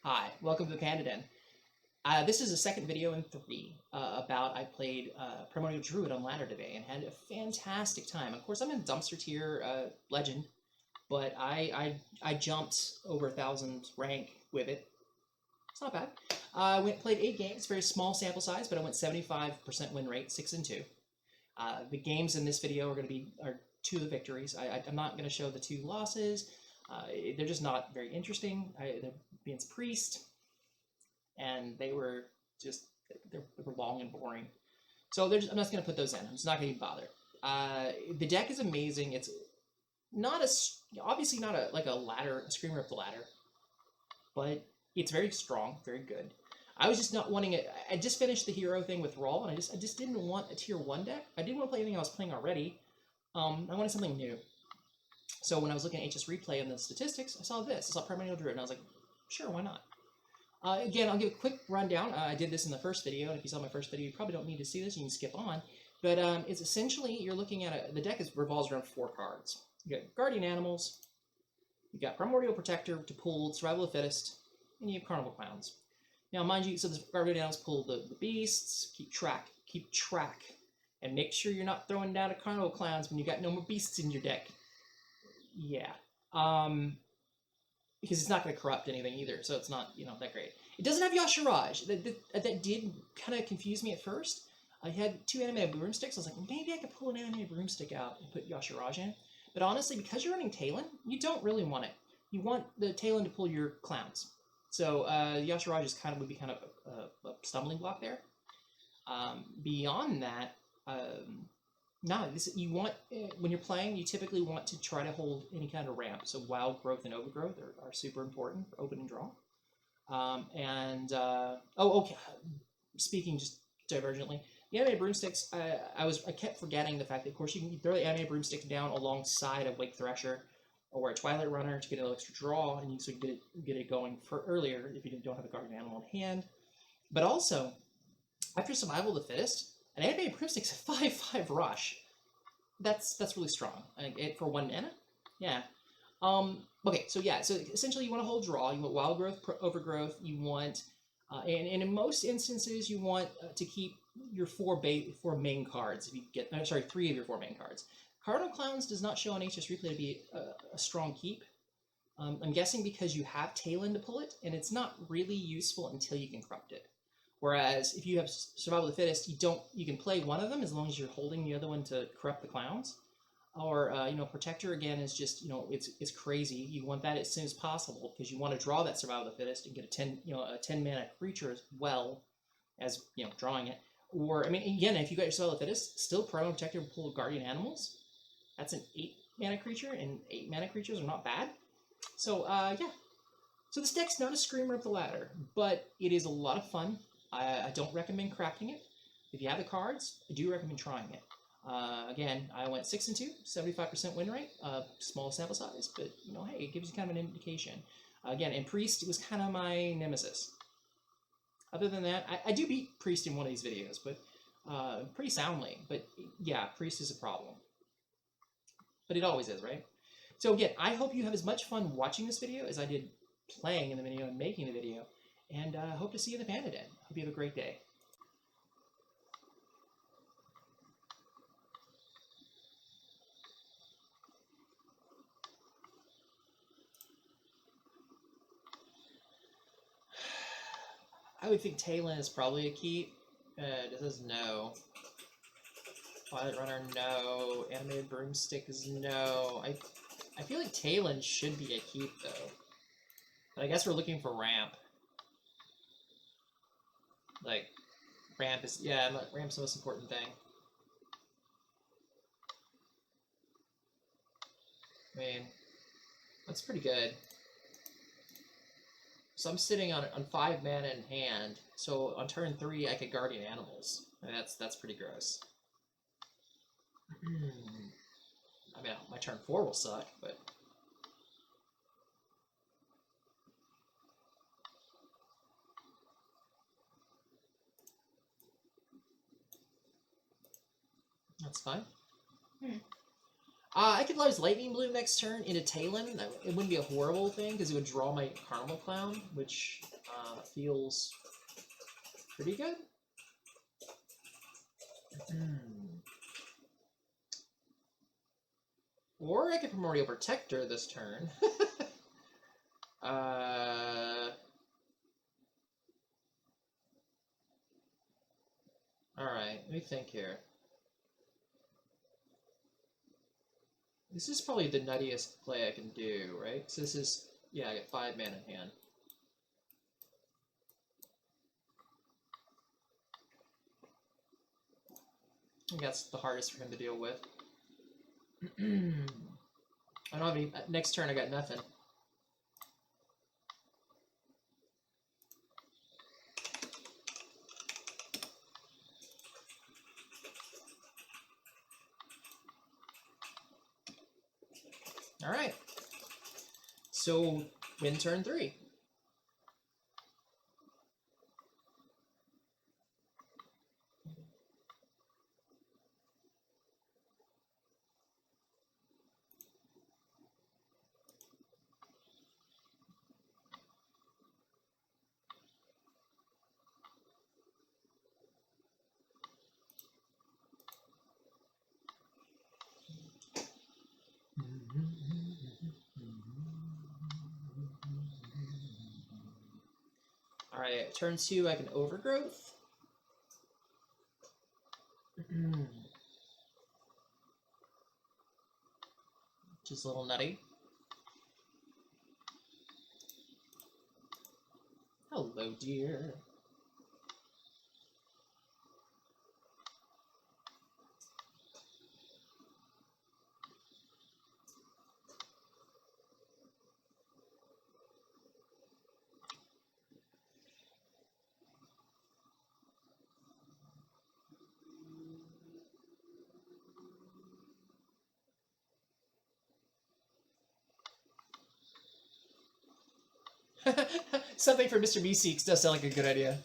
Hi, welcome to the Panda Den. This is the second video in 3 about I played Primordial Druid on ladder today and had a fantastic time. Of course, I'm in dumpster tier legend, but I jumped over 1,000 rank with it. It's not bad. I played 8 games, very small sample size, but I went 75% win rate, 6-2. The games in this video are going to be 2 of the victories. I'm not going to show the 2 losses. They're just not very interesting. They're against Priest, and they were long and boring. So I'm just going to put those in. I'm just not going to even bother. The deck is amazing. It's not obviously not a ladder, a screamer up the ladder, but it's very strong, very good. I was just not wanting it. I just finished the hero thing with Raw, and I just didn't want a tier 1 deck. I didn't want to play anything I was playing already. I wanted something new. So when I was looking at HSReplay and the statistics, I saw this. I saw Primordial Druid, and I was like, sure, why not? Again, I'll give a quick rundown. I did this in the first video, and if you saw my first video, you probably don't need to see this. You can skip on. But it's essentially, you're looking at the deck revolves around 4 cards. You got Guardian Animals, you got Primordial Protector to pull Survival of the Fittest, and you have Carnival Clowns. Now, mind you, so the Guardian Animals pull the beasts, keep track, and make sure you're not throwing down a Carnival Clowns when you got no more beasts in your deck. Yeah. Because it's not going to corrupt anything either, so it's not, that great. It doesn't have Yashiraj. That did kind of confuse me at first. I had 2 animated broomsticks. I was like, maybe I could pull an animated broomstick out and put Yashiraj in. But honestly, because you're running Talon, you don't really want it. You want the Talon to pull your clowns. So Yashiraj would be kind of a stumbling block there. Beyond that, you want, when you're playing, you typically want to try to hold any kind of ramp. So wild growth and overgrowth are super important for open and draw. Okay. Speaking just divergently, the animated broomsticks, I kept forgetting the fact that, of course, you can throw the animated broomstick down alongside a Wake Thresher or a Twilight Runner to get an extra draw, and you can get it going for earlier if you don't have a Guardian Animal in hand. But also, after Survival of the Fittest, an animated broomstick's a 5/5 rush. That's really strong. For 1 mana? Yeah. Okay, so essentially you want to hold draw, you want wild growth, overgrowth, you want, and in most instances you want to keep your 4 main cards. If you get, 3 of your 4 main cards. Cardinal Clowns does not show on HSReplay to be a strong keep. I'm guessing because you have Talon to pull it, and it's not really useful until you can corrupt it. Whereas if you have Survival of the Fittest, you can play one of them as long as you're holding the other one to corrupt the clowns. Or Protector again is just it's crazy. You want that as soon as possible because you want to draw that Survival of the Fittest and get a 10 mana creature as well as drawing it. Or again, if you got your Survival of the Fittest, still Primordial Protector and pull Guardian Animals. That's an 8 mana creature, and 8 mana creatures are not bad. So yeah. So this deck's not a screamer up the ladder, but it is a lot of fun. I don't recommend crafting it. If you have the cards, I do recommend trying it. Again, I went 6-2, 75% win rate, small sample size, but hey, it gives you kind of an indication. Again, and Priest was kind of my nemesis. Other than that, I do beat Priest in one of these videos, but pretty soundly. But yeah, Priest is a problem. But it always is, right? So again, I hope you have as much fun watching this video as I did playing in the video and making the video. And hope to see you in the Panda Den. Hope you have a great day. I would think Talon is probably a keep. This is no. Twilight Runner, no. Animated Broomstick is no. I feel like Talon should be a keep, though. But I guess we're looking for ramp. Like, ramp's the most important thing. That's pretty good. So I'm sitting on 5 mana in hand. So on turn 3, I could Guardian Animals. That's pretty gross. My turn 4 will suck, but. That's fine. I could use Lightning Bloom next turn into Talon. It wouldn't be a horrible thing because it would draw my Carnival Clown, which Feels pretty good. Or I could Primordial Protector this turn. Alright, let me think here. This is probably the nuttiest play I can do, right? So this is, yeah, I got 5 mana in hand. I think that's the hardest for him to deal with. I don't have any. Next turn, I got nothing. All right. So win turn 3. Alright, turn 2, I can Overgrowth. Which is a little nutty. Hello, dear. Something for Mr. Meeseeks does sound like a good idea.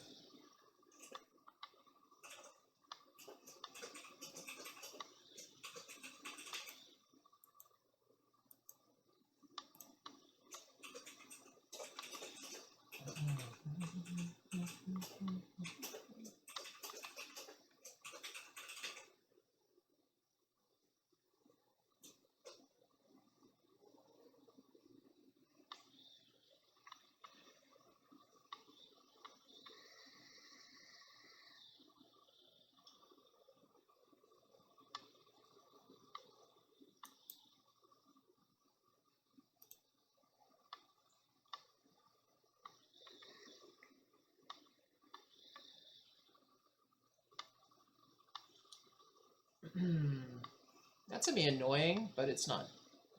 That's gonna be annoying, but it's not.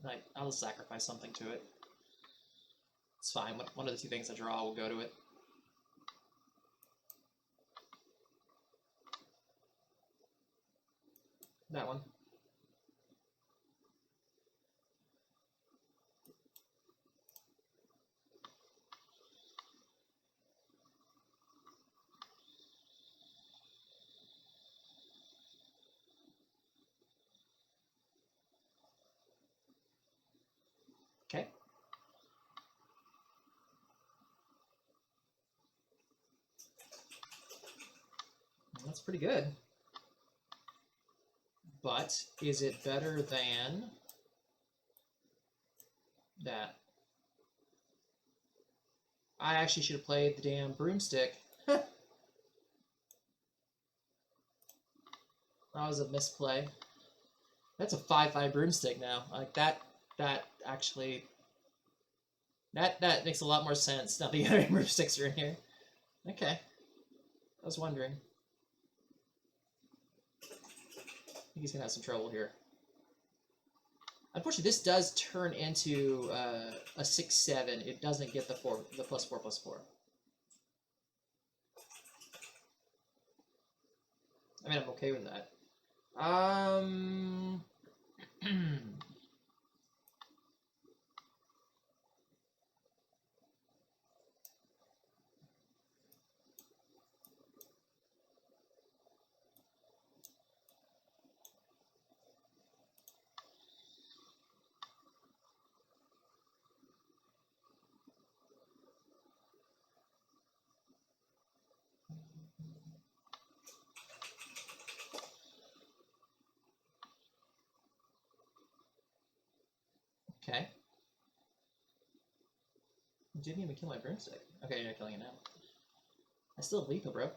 Like, I'll sacrifice something to it. It's fine. One of the 2 things I draw will go to it. That one. Okay. That's pretty good. But is it better than that? I actually should have played the damn broomstick. That was a misplay. That's a 5/5 broomstick now. Like that actually that makes a lot more sense now the other broomsticks are in here. Okay. I was wondering. I think he's gonna have some trouble here. Unfortunately, this does turn into a 6/7. It doesn't get the +4/+4. I mean, I'm okay with that. Okay. You didn't even kill my broomstick. Okay, you're not killing it now. I still have lethal, bro.